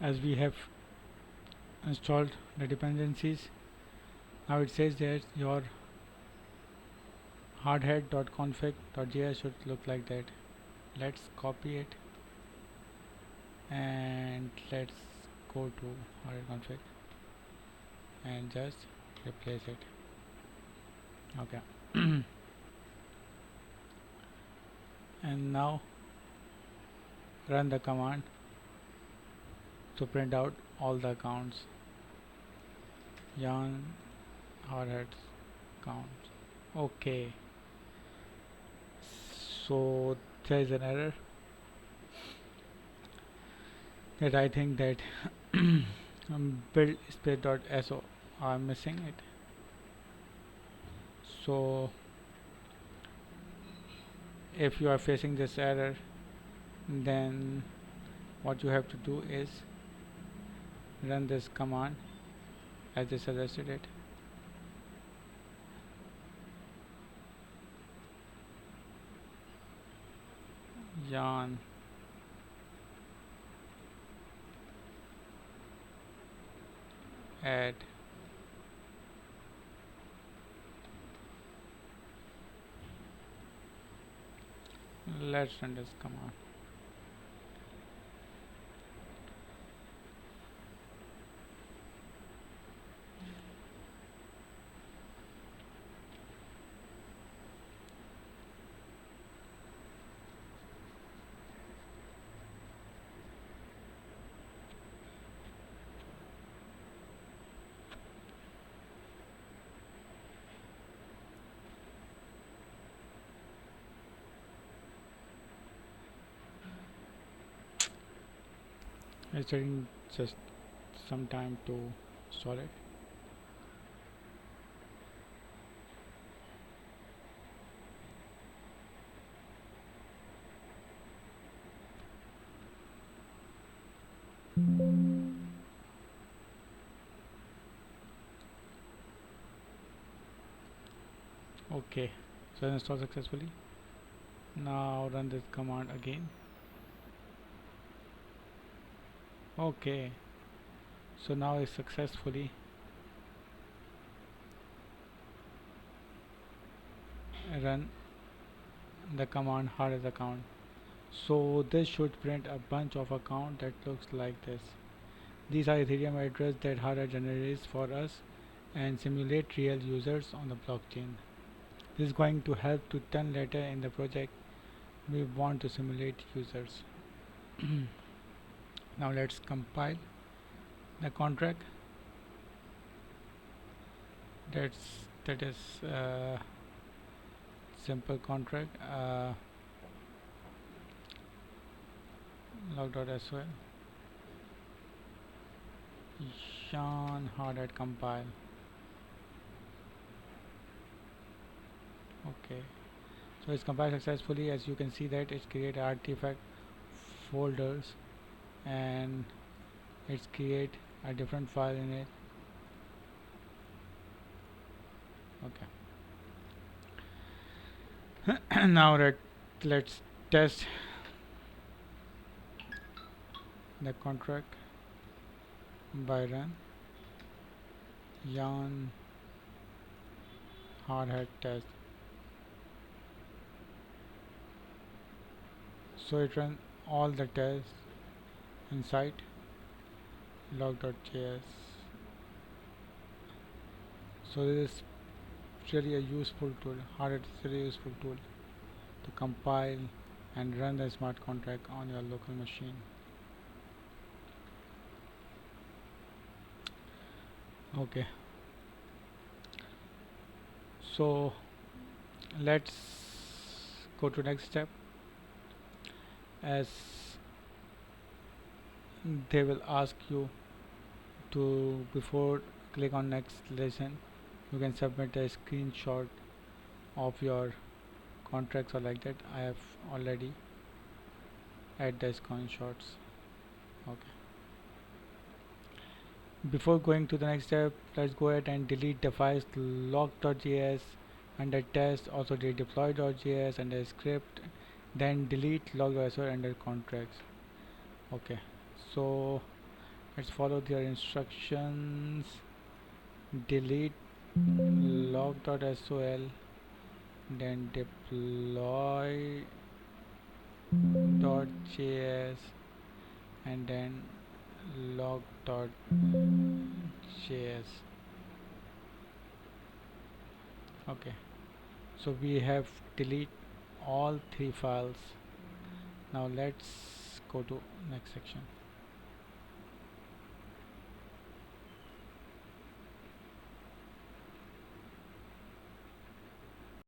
as we have installed the dependencies. Now it says that your hardhead.config.js should look like that. Let's copy it and let's go to hardhead config and just replace it. Okay. And now run the command to print out all the accounts. Yarn hardhead counts. Okay, so there is an error that I think that buildspace.so are missing it. So if you are facing this error, then what you have to do is run this command as I suggested it. Yarn add let's run this command. It's taking just some time to install it. Okay, so installed successfully. Now run this command again. Okay, so now it's successfully run the command hard as account. So this should print a bunch of account that looks like this. These are Ethereum address that Hardware generates for us and simulate real users on the blockchain. This is going to help to turn later in the project we want to simulate users. Now let's compile the contract. That is simple contract log.so yarn hard compile. Okay, so it's compiled successfully. As you can see that it's create artifact folders and it's create a different file in it. Okay. Now let's test the contract by run yarn hardhead test. So it runs all the tests inside log.js. So this is really a useful tool. Hardhead is a really useful tool to compile and run the smart contract on your local machine. Okay, so let's go to next step. As they will ask you to, before click on next lesson, you can submit a screenshot of your contracts or like that. I have already add the screenshots. Okay, before going to the next step, let's go ahead and delete the files log.js under test, also delete deploy.js under script, then delete log.so under contracts. Okay, so Let's follow their instructions. Delete log.sol, then deploy.js, and then log.js. Okay, so we have delete all three files. Now let's go to next section.